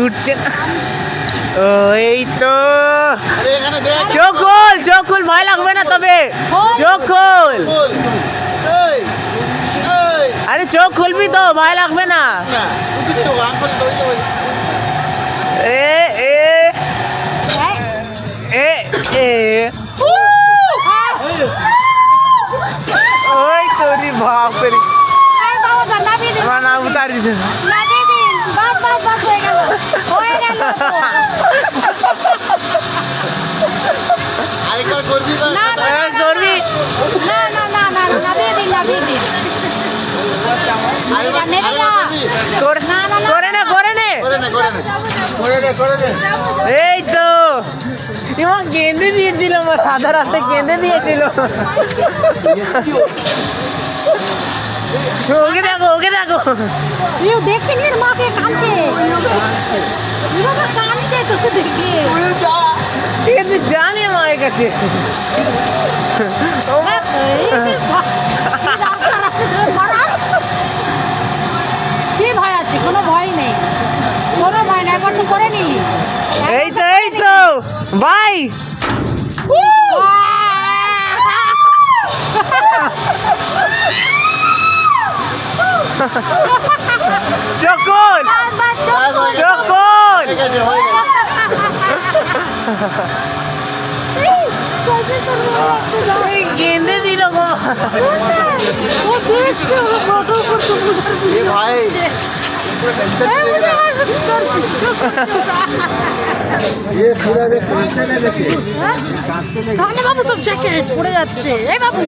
উঠছে না। ওই তো চোখ খোল ভয় লাগবে না তবে চোখ খোল আরে চোখ খুলবি তো ভয় লাগবে না এ এ এ এ ওই তোরি বাপ রে আমার নাম উতার দিতে করবি এই তো ইমা কেঁদে দিয়েছিল আমার সাদা রাতে কেঁদে দিয়েছিল ওকে দেখো দেখছেন এর মাকে কাঁদছে কাঁদছে তোকে দেখে কিন্তু জানি মায়ের কাছে কি ভয় আছে কোনো ভয় নেই একবার তো করে নিলি এই তো ভাই চকল গেঁদে দিল গো ভাই বাবু তোর জ্যাকেট পড়ে যাচ্ছে এই বাবু